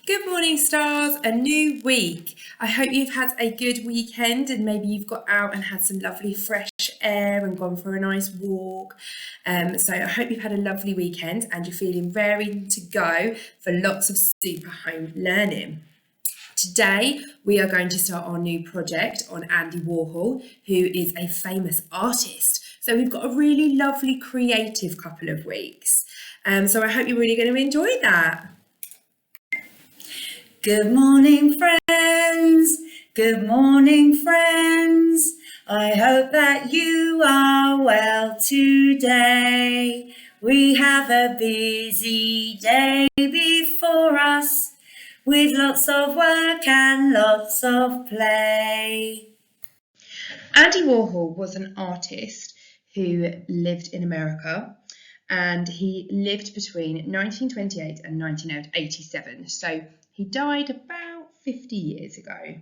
Good morning, stars. A new week. I hope you've had a good weekend and maybe you've got out and had some lovely fresh air and gone for a nice walk. So I hope you've had a lovely weekend and you're feeling raring to go for lots of super home learning. Today, we are going to start our new project on Andy Warhol, who is a famous artist. So we've got a really lovely creative couple of weeks. So I hope you're really going to enjoy that. Good morning, friends. Good morning, friends. I hope that you are well today. We have a busy day before us with lots of work and lots of play. Andy Warhol was an artist who lived in America, and he lived between 1928 and 1987. So he died about 50 years ago.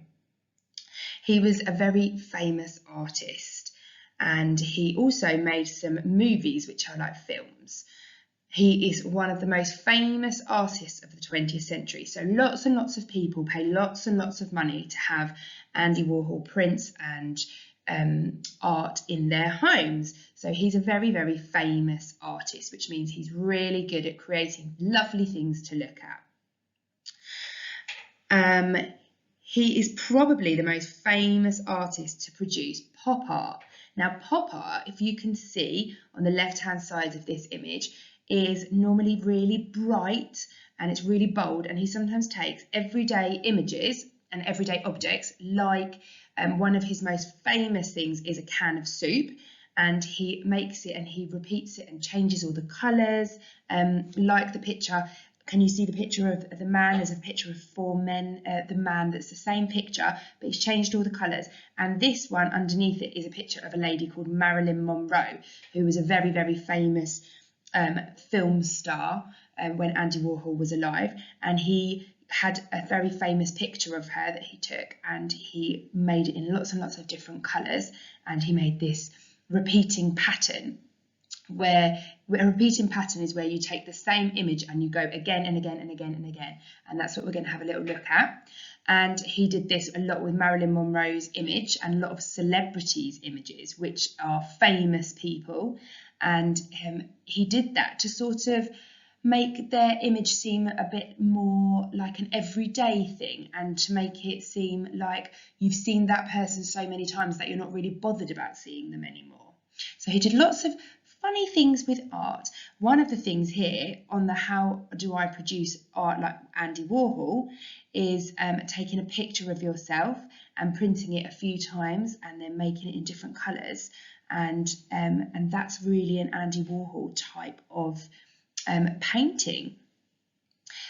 He was a very famous artist, and he also made some movies which are like films. He is one of the most famous artists of the 20th century. So lots and lots of people pay lots and lots of money to have Andy Warhol prints and art in their homes. So he's a very, very famous artist, which means he's really good at creating lovely things to look at. He is probably the most famous artist to produce pop art. Now, pop art, if you can see on the left-hand side of this image, is normally really bright and it's really bold, and he sometimes takes everyday images and everyday objects, like one of his most famous things is a can of soup, and he makes it and he repeats it and changes all the colours, like the picture. Can you see the picture of the man? There's a picture of four men, the man that's the same picture, but he's changed all the colours. And this one underneath it is a picture of a lady called Marilyn Monroe, who was a very, very famous film star when Andy Warhol was alive. And he had a very famous picture of her that he took, and he made it in lots and lots of different colours. And he made this repeating pattern, where a repeating pattern is where you take the same image and you go again and again and again and again, and that's what we're going to have a little look at. And he did this a lot with Marilyn Monroe's image and a lot of celebrities' images, which are famous people, and he did that to sort of make their image seem a bit more like an everyday thing, and to make it seem like you've seen that person so many times that you're not really bothered about seeing them anymore. So he did lots of funny things with art. One of the things here on the how do I produce art like Andy Warhol is taking a picture of yourself and printing it a few times and then making it in different colours, and that's really an Andy Warhol type of painting.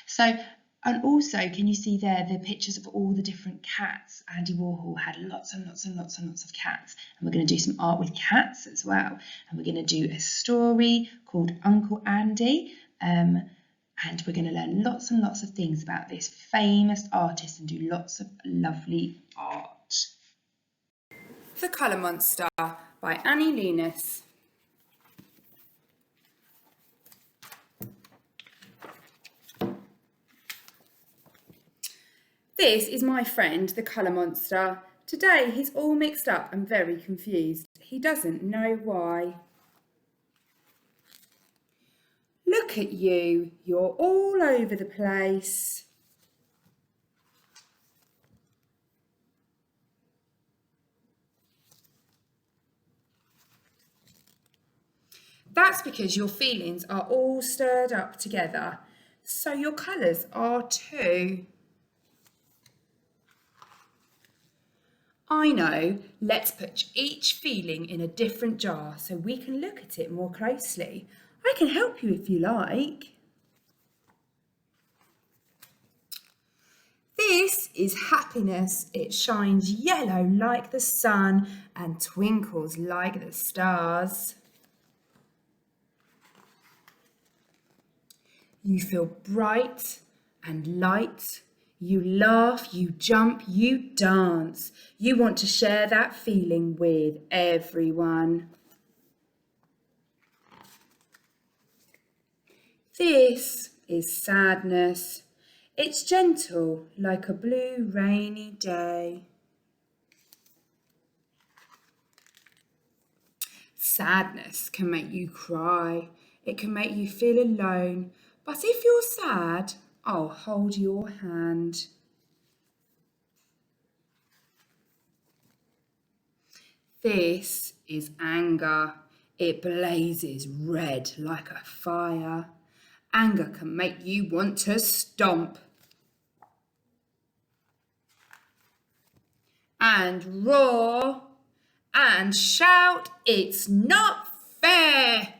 So, and also, can you see there the pictures of all the different cats? Andy Warhol had lots and lots and lots and lots of cats, and we're going to do some art with cats as well. And we're going to do a story called Uncle Andy, and we're going to learn lots and lots of things about this famous artist and do lots of lovely art. The Colour Monster by Annie Linus. This is my friend, the Colour Monster. Today he's all mixed up and very confused. He doesn't know why. Look at you, you're all over the place. That's because your feelings are all stirred up together. So your colours are too. I know, let's put each feeling in a different jar so we can look at it more closely. I can help you if you like. This is happiness. It shines yellow like the sun and twinkles like the stars. You feel bright and light. You laugh, you jump, you dance. You want to share that feeling with everyone. This is sadness. It's gentle like a blue rainy day. Sadness can make you cry. It can make you feel alone. But if you're sad, I'll hold your hand. This is anger. It blazes red like a fire. Anger can make you want to stomp and roar and shout, "It's not fair!"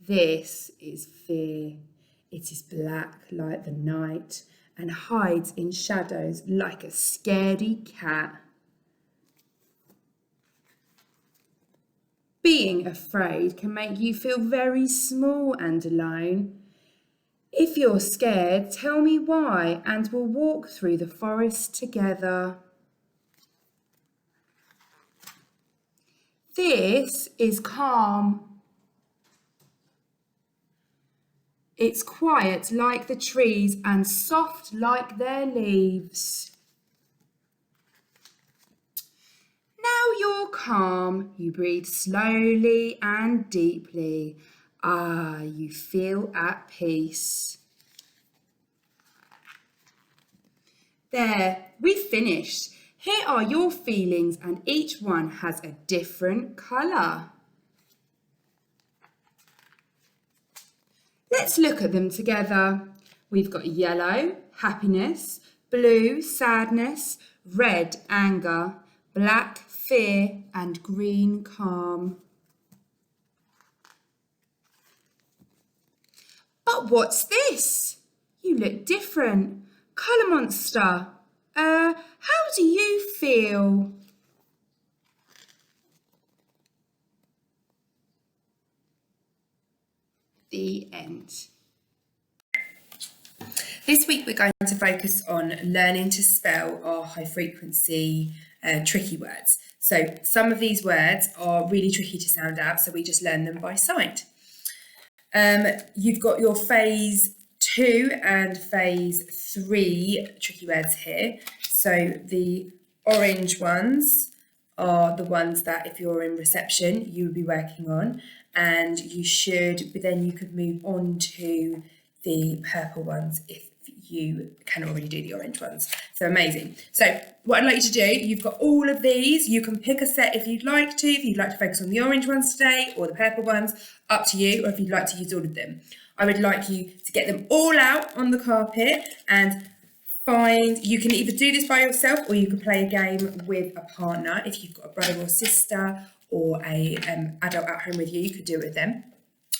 This is fear. It is black like the night and hides in shadows like a scaredy cat. Being afraid can make you feel very small and alone. If you're scared, tell me why, and we'll walk through the forest together. This is calm. It's quiet like the trees and soft like their leaves. Now you're calm. You breathe slowly and deeply. Ah, you feel at peace. There, we've finished. Here are your feelings, and each one has a different colour. Let's look at them together. We've got yellow, happiness, blue, sadness, red, anger, black, fear, and green, calm. But what's this? You look different. Colour monster. How do you feel? The end. This week we're going to focus on learning to spell our high frequency tricky words. So some of these words are really tricky to sound out, so we just learn them by sight. You've got your phase 2 and phase 3 tricky words here. So the orange ones are the ones that if you're in reception you would be working on, and then you could move on to the purple ones if you can already do the orange ones. So amazing. So what I'd like you to do, you've got all of these. You can pick a set if you'd like to focus on the orange ones today or the purple ones, up to you, or if you'd like to use all of them. I would like you to get them all out on the carpet and you can either do this by yourself or you can play a game with a partner. If you've got a brother or sister or a adult at home with you, you could do it with them.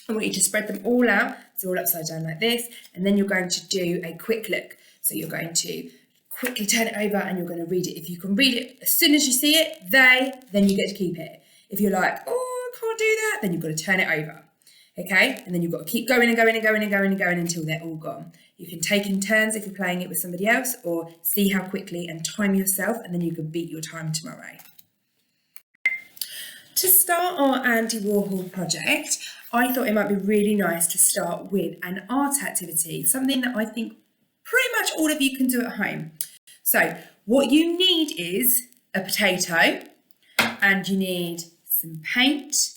I want you to spread them all out, so all upside down like this, and then you're going to do a quick look. So you're going to quickly turn it over and you're going to read it. If you can read it as soon as you see it, then you get to keep it. If you're like, oh, I can't do that, then you've got to turn it over. Okay, and then you've got to keep going and going and going and going and going until they're all gone. You can take in turns if you're playing it with somebody else, or see how quickly and time yourself, and then you can beat your time tomorrow. To start our Andy Warhol project, I thought it might be really nice to start with an art activity, something that I think pretty much all of you can do at home. So what you need is a potato, and you need some paint,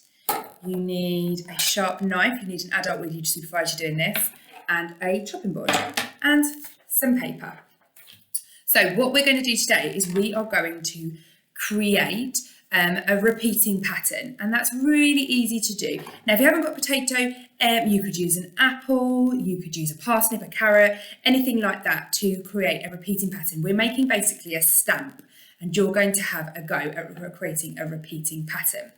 you need a sharp knife, you need an adult with you to supervise you doing this, and a chopping board, and some paper. So what we're going to do today is we are going to create a repeating pattern, and that's really easy to do. Now, if you haven't got a potato, you could use an apple, you could use a parsnip, a carrot, anything like that to create a repeating pattern. We're making basically a stamp, and you're going to have a go at creating a repeating pattern.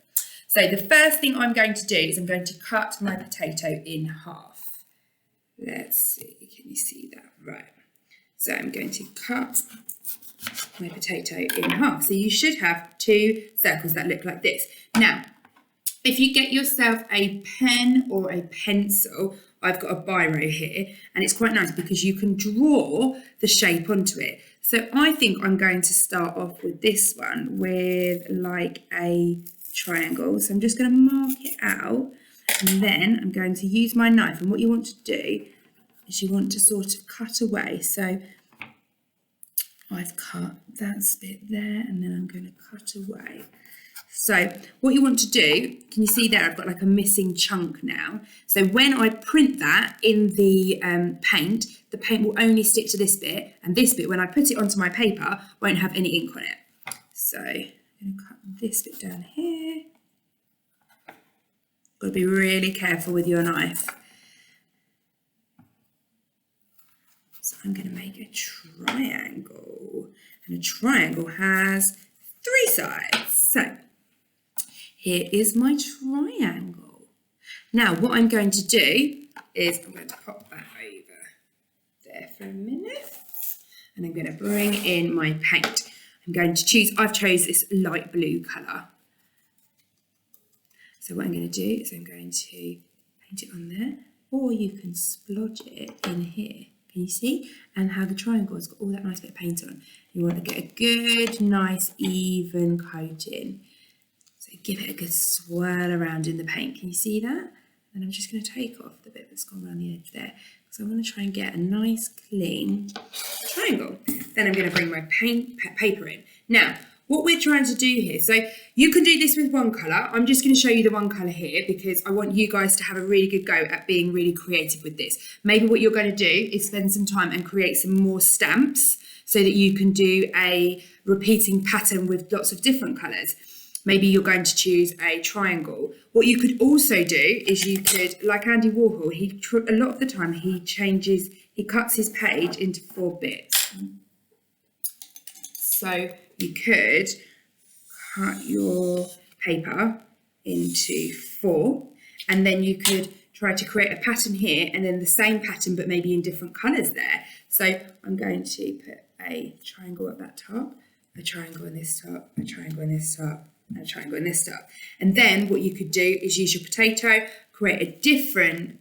So the first thing I'm going to do is I'm going to cut my potato in half. Let's see, can you see that? Right. So I'm going to cut my potato in half. So you should have 2 circles that look like this. Now, if you get yourself a pen or a pencil, I've got a biro here, and it's quite nice because you can draw the shape onto it. So I think I'm going to start off with this one with like a triangle. So I'm just going to mark it out, and then I'm going to use my knife. And what you want to do is you want to sort of cut away. So I've cut that bit there, and then I'm going to cut away. So what you want to do, can you see there, I've got like a missing chunk now. So when I print that in the paint will only stick to this bit, and this bit, when I put it onto my paper, won't have any ink on it. So I'm going to cut this bit down here. Got to be really careful with your knife. So I'm going to make a triangle, and a triangle has 3 sides. So here is my triangle. Now what I'm going to do is I'm going to pop that over there for a minute, and I'm going to bring in my paint. I'm going to choose, I've chose this light blue colour. So what I'm going to do is I'm going to paint it on there, or you can splodge it in here. Can you see? And how the triangle has got all that nice bit of paint on. You want to get a good, nice, even coating. So give it a good swirl around in the paint. Can you see that? And I'm just going to take off the bit that's gone around the edge there. So I'm going to try and get a nice, clean triangle. Then I'm going to bring my paper in. Now, what we're trying to do here, so you can do this with one colour. I'm just going to show you the one colour here because I want you guys to have a really good go at being really creative with this. Maybe what you're going to do is spend some time and create some more stamps so that you can do a repeating pattern with lots of different colours. Maybe you're going to choose a triangle. What you could also do is you could, like Andy Warhol, a lot of the time he cuts his page into 4 bits. So you could cut your paper into 4, and then you could try to create a pattern here and then the same pattern but maybe in different colours there. So I'm going to put a triangle at that top, a triangle in this top, a triangle in this top, and a triangle in this top. And then what you could do is use your potato, create a different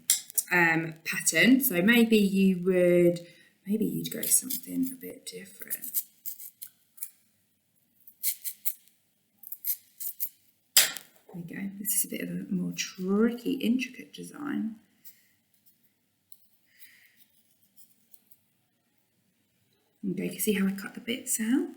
pattern. So maybe you'd go something a bit different. There we go. This is a bit of a more tricky, intricate design. Okay, you can see how I cut the bits out?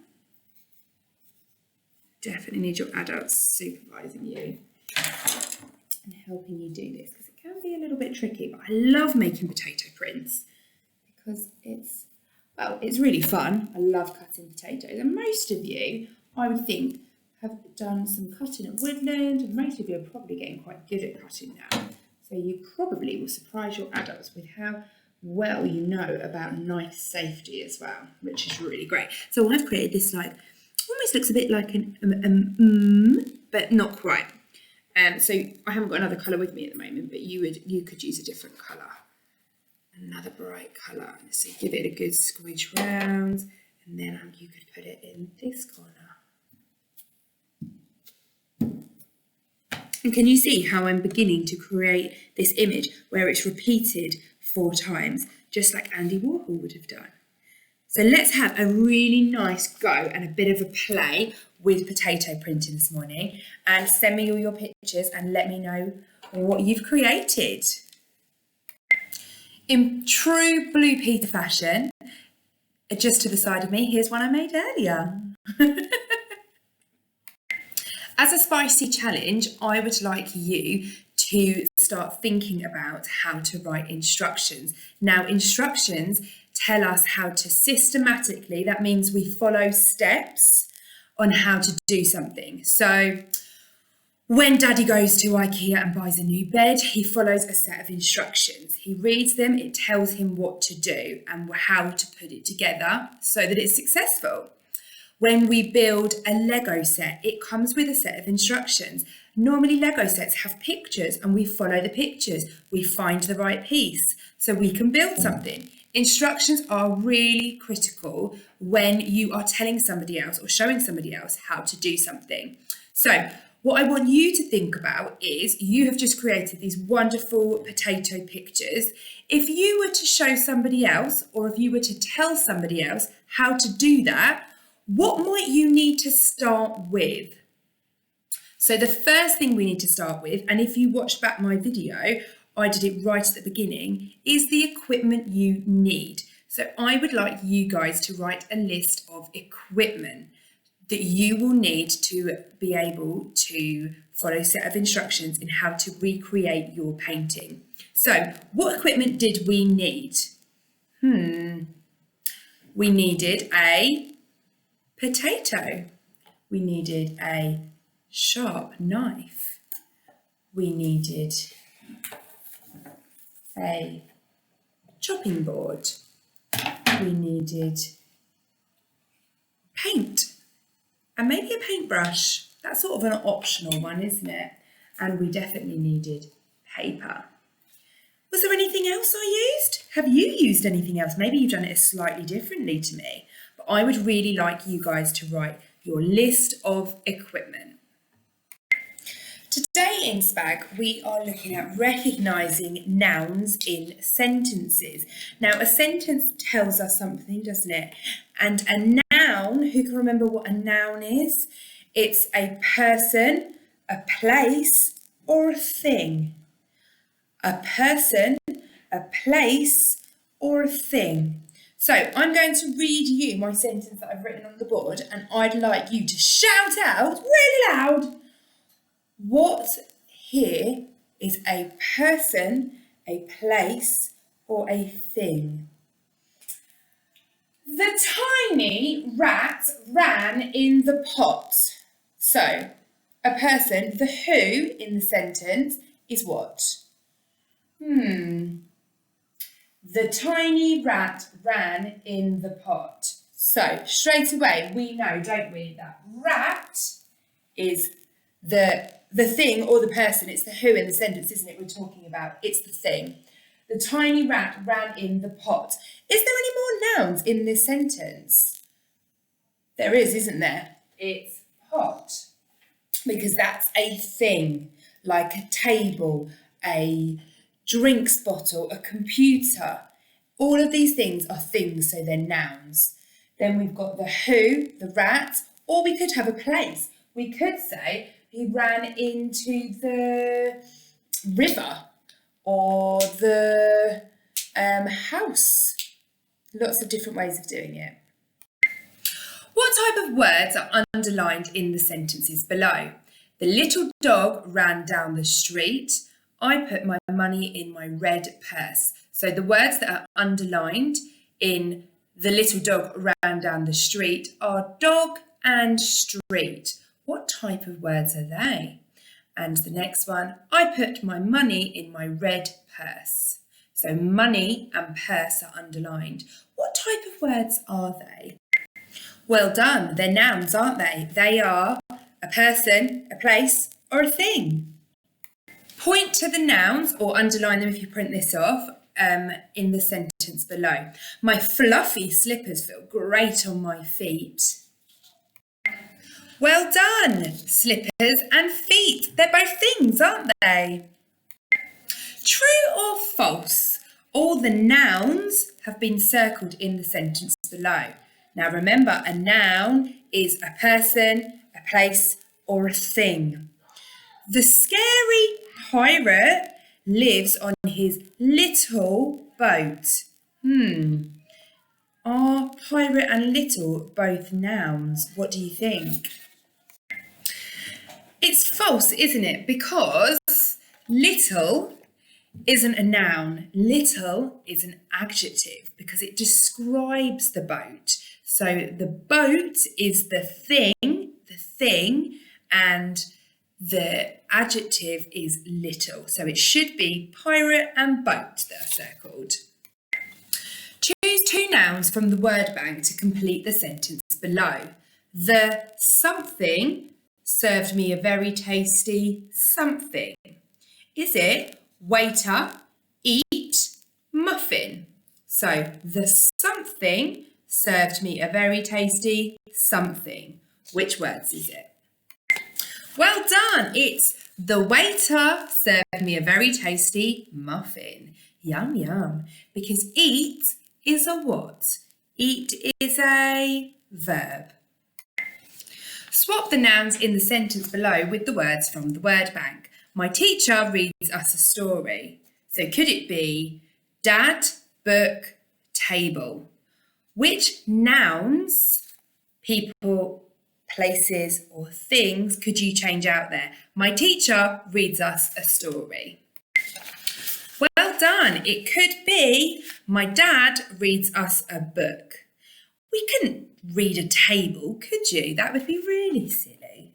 Definitely need your adults supervising you and helping you do this, because it can be a little bit tricky, but I love making potato prints because it's really fun. I love cutting potatoes, and most of you, I would think, have done some cutting at Woodland, and most of you are probably getting quite good at cutting now. So you probably will surprise your adults with how well you know about knife safety as well, which is really great. So I've created this almost looks a bit like but not quite. So I haven't got another colour with me at the moment, but you could use a different colour, another bright colour. So give it a good squidge round, and then you could put it in this corner. And can you see how I'm beginning to create this image where it's repeated 4 times, just like Andy Warhol would have done? So let's have a really nice go and a bit of a play with potato printing this morning, and send me all your pictures and let me know what you've created. In true Blue Peter fashion, just to the side of me, here's one I made earlier. As a spicy challenge, I would like you to start thinking about how to write instructions. Now, instructions tell us how to systematically, that means we follow steps on how to do something. So when Daddy goes to IKEA and buys a new bed, he follows a set of instructions. He reads them, it tells him what to do and how to put it together so that it's successful. When we build a Lego set, it comes with a set of instructions. Normally Lego sets have pictures, and we follow the pictures. We find the right piece so we can build something. Instructions are really critical when you are telling somebody else or showing somebody else how to do something. So what I want you to think about is, you have just created these wonderful potato pictures. If you were to show somebody else, or if you were to tell somebody else how to do that, what might you need to start with? So the first thing we need to start with, and if you watched back my video, I did it right at the beginning, is the equipment you need. So I would like you guys to write a list of equipment that you will need to be able to follow a set of instructions in how to recreate your painting. So what equipment did we need? We needed a potato. We needed a sharp knife. We needed a chopping board. We needed paint and maybe a paintbrush. That's sort of an optional one, isn't it? And we definitely needed paper. Was there anything else I used? Have you used anything else? Maybe you've done it slightly differently to me, but I would really like you guys to write your list of equipment. Today in SPAG, we are looking at recognising nouns in sentences. Now, a sentence tells us something, doesn't it? And a noun, who can remember what a noun is? It's a person, a place, or a thing. A person, a place, or a thing. So I'm going to read you my sentence that I've written on the board, and I'd like you to shout out really loud. What here is a person, a place, or a thing? The tiny rat ran in the pot. So, a person, the who in the sentence is what? The tiny rat ran in the pot. So, straight away, we know, don't we, that rat is the thing or the person. It's the who in the sentence, isn't it, we're talking about? It's the thing. The tiny rat ran in the pot. Is there any more nouns in this sentence? There is, isn't there? It's pot. Because that's a thing, like a table, a drinks bottle, a computer. All of these things are things, so they're nouns. Then we've got the who, the rat, or we could have a place. We could say he ran into the river or the house. Lots of different ways of doing it. What type of words are underlined in the sentences below? The little dog ran down the street. I put my money in my red purse. So the words that are underlined in the little dog ran down the street are dog and street. What type of words are they? And the next one, I put my money in my red purse. So money and purse are underlined. What type of words are they? Well done, they're nouns, aren't they? They are a person, a place, or a thing. Point to the nouns or underline them if you print this off in the sentence below. My fluffy slippers feel great on my feet. Well done, slippers and feet. They're both things, aren't they? True or false? All the nouns have been circled in the sentence below. Now remember, a noun is a person, a place, or a thing. The scary pirate lives on his little boat. Are pirate and little both nouns? What do you think? It's false, isn't it? Because little isn't a noun. Little is an adjective because it describes the boat. So the boat is the thing, and the adjective is little. So it should be pirate and boat that are circled. Choose two nouns from the word bank to complete the sentence below. The something served me a very tasty something. Is it waiter, eat, muffin? So the something served me a very tasty something. Which words is it? Well done. It's the waiter served me a very tasty muffin. Yum, yum. Because eat is a what? Eat is a verb. Swap the nouns in the sentence below with the words from the word bank. My teacher reads us a story. So could it be dad, book, table? Which nouns, people, places or things could you change out there? My teacher reads us a story. Well done. It could be my dad reads us a book. We couldn't read a table, could you? That would be really silly.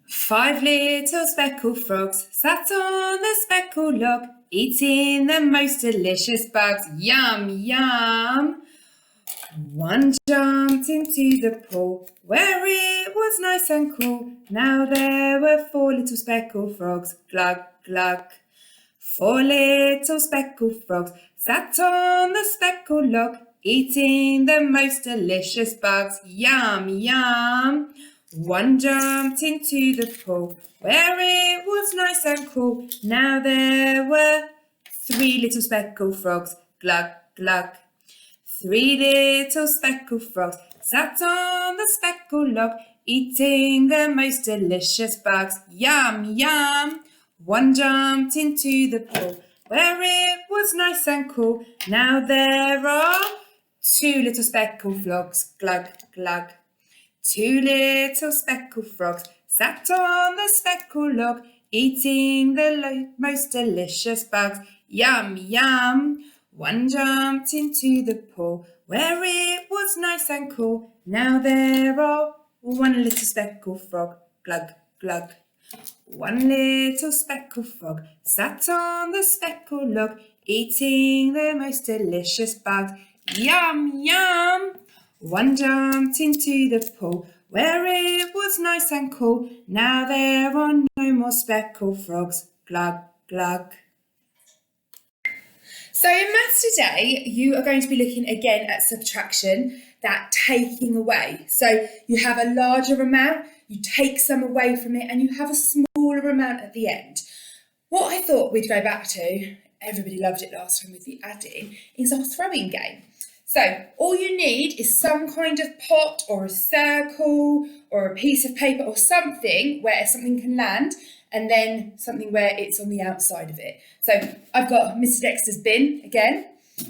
5 little speckled frogs sat on the speckled log, eating the most delicious bugs. Yum, yum. One jumped into the pool where it was nice and cool. Now there were 4 little speckled frogs. Glug, glug. 4 little speckled frogs sat on the speckled log, eating the most delicious bugs. Yum, yum. One jumped into the pool where it was nice and cool. Now there were 3 little speckled frogs. Glug, glug. 3 little speckled frogs sat on the speckled log, eating the most delicious bugs. Yum, yum. One jumped into the pool where it was nice and cool. Now there are 2 little speckled frogs. Glug, glug. 2 little speckled frogs sat on the speckled log, eating the most delicious bugs. Yum, yum. One jumped into the pool where it was nice and cool. Now there are 1 little speckled frog. Glug, glug. 1 little speckled frog sat on the speckled log, eating the most delicious bugs. Yum, yum. One jumped into the pool where it was nice and cool. Now there are no more speckled frogs. Glug, glug. So in maths today, you are going to be looking again at subtraction, that taking away. So you have a larger amount, you take some away from it, and you have a smaller amount at the end. What I thought we'd go back to, everybody loved it last time with the adding, is our throwing game. So all you need is some kind of pot or a circle or a piece of paper or something where something can land, and then something where it's on the outside of it. So I've got Mr. Dexter's bin again,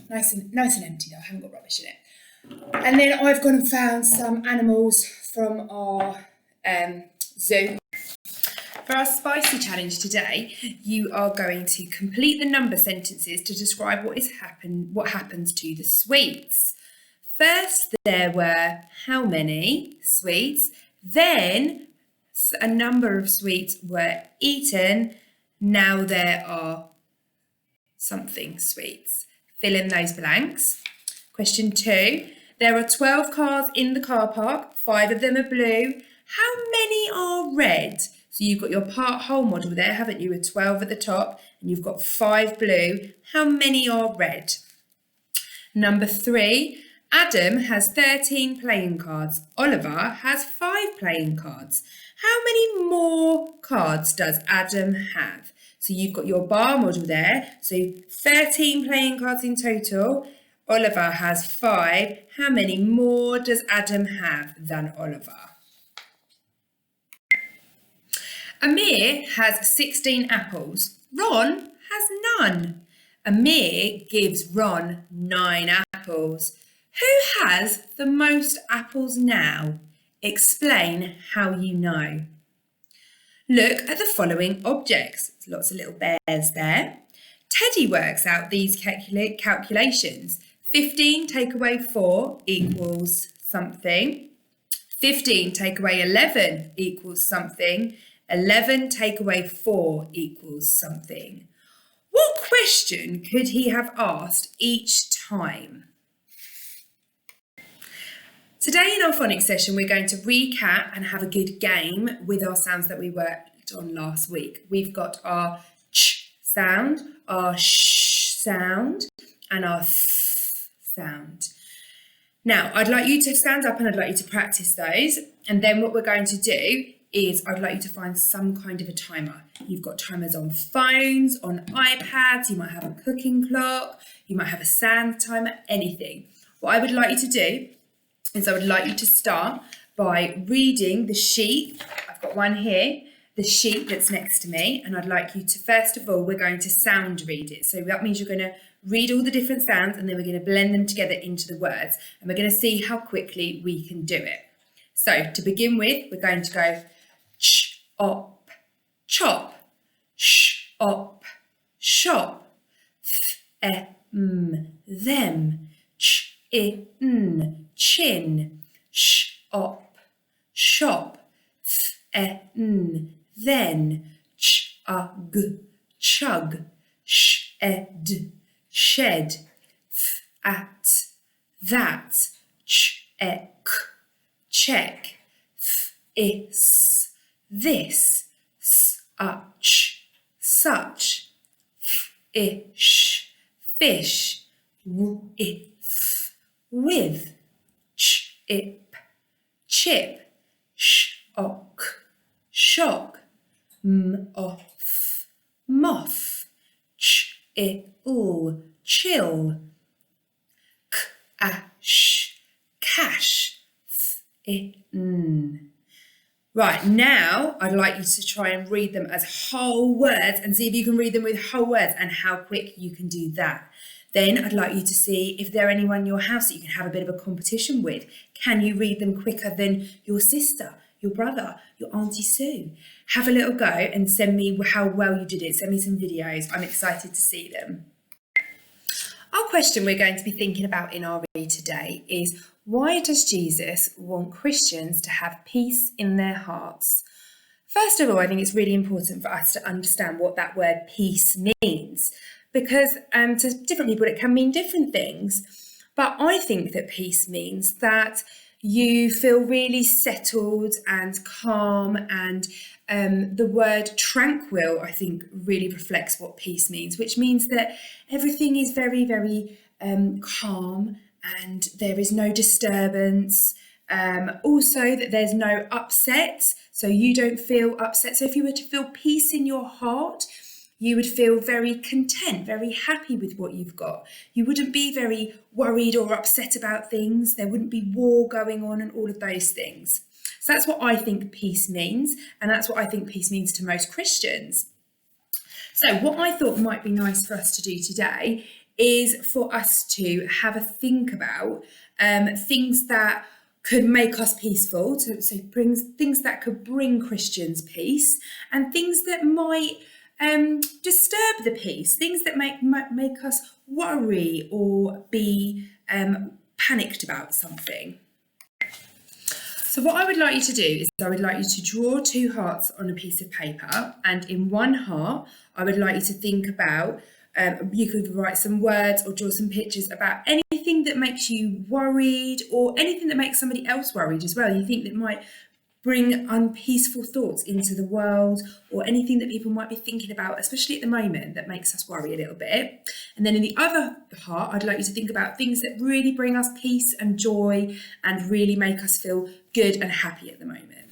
nice and empty though, I haven't got rubbish in it. And then I've gone and found some animals from our zoo. For our spicy challenge today, you are going to complete the number sentences to describe what happens to the sweets. First, there were how many sweets, then a number of sweets were eaten. Now there are something sweets. Fill in those blanks. Question 2. There are 12 cars in the car park. 5 of them are blue. How many are red? So you've got your part whole model there, haven't you, with 12 at the top, and you've got 5 blue. How many are red? Number 3. Adam has 13 playing cards. Oliver has 5 playing cards. How many more cards does Adam have? So you've got your bar model there. So 13 playing cards in total. Oliver has 5. How many more does Adam have than Oliver? Amir has 16 apples. Ron has none. Amir gives Ron 9 apples. Who has the most apples now? Explain how you know. Look at the following objects. There's lots of little bears there. Teddy works out these calculations. 15 take away 4 equals something. 15 take away 11 equals something. 11 take away 4 equals something. What question could he have asked each time? Today in our phonics session, we're going to recap and have a good game with our sounds that we worked on last week. We've got our ch sound, our sh sound, and our th sound. Now, I'd like you to stand up and I'd like you to practice those. And then what we're going to do is I'd like you to find some kind of a timer. You've got timers on phones, on iPads, you might have a cooking clock, you might have a sand timer, anything. What I would like you to do is I would like you to start by reading the sheet. I've got one here, the sheet that's next to me, and I'd like you to, first of all, we're going to sound read it. So that means you're going to read all the different sounds, and then we're going to blend them together into the words, and we're going to see how quickly we can do it. So to begin with, we're going to go ch, op, chop, sh, op, shop, th, them, ch, in, chin, sh, op, shop, th, then, ch, chug, sh, shed, at, that, ch, check, is, this, such, ish, fish, if, with, chip, chip, shock, shock, off, moth, chill, chill, cash, Right, now I'd like you to try and read them as whole words and see if you can read them with whole words and how quick you can do that. Then I'd like you to see if there are anyone in your house that you can have a bit of a competition with. Can you read them quicker than your sister, your brother, your Auntie Sue? Have a little go and send me how well you did it. Send me some videos. I'm excited to see them. Our question we're going to be thinking about in our read today is, why does Jesus want Christians to have peace in their hearts? First of all, I think it's really important for us to understand what that word peace means, because to different people it can mean different things. But I think that peace means that you feel really settled and calm, and the word tranquil, I think, really reflects what peace means, which means that everything is very, very calm and there is no disturbance. Also that there's no upset, so you don't feel upset. So if you were to feel peace in your heart, you would feel very content, very happy with what you've got. You wouldn't be very worried or upset about things. There wouldn't be war going on and all of those things. So that's what I think peace means, and that's what I think peace means to most Christians. So what I thought might be nice for us to do today is for us to have a think about things that could make us peaceful, so brings things that could bring Christians peace, and things that might disturb the peace, things that make us worry or be panicked about something. So what I would like you to do is I would like you to draw two hearts on a piece of paper, and in one heart I would like you to think about, you could write some words or draw some pictures about anything that makes you worried, or anything that makes somebody else worried as well. You think that might bring unpeaceful thoughts into the world, or anything that people might be thinking about, especially at the moment, that makes us worry a little bit. And then in the other heart, I'd like you to think about things that really bring us peace and joy and really make us feel good and happy at the moment.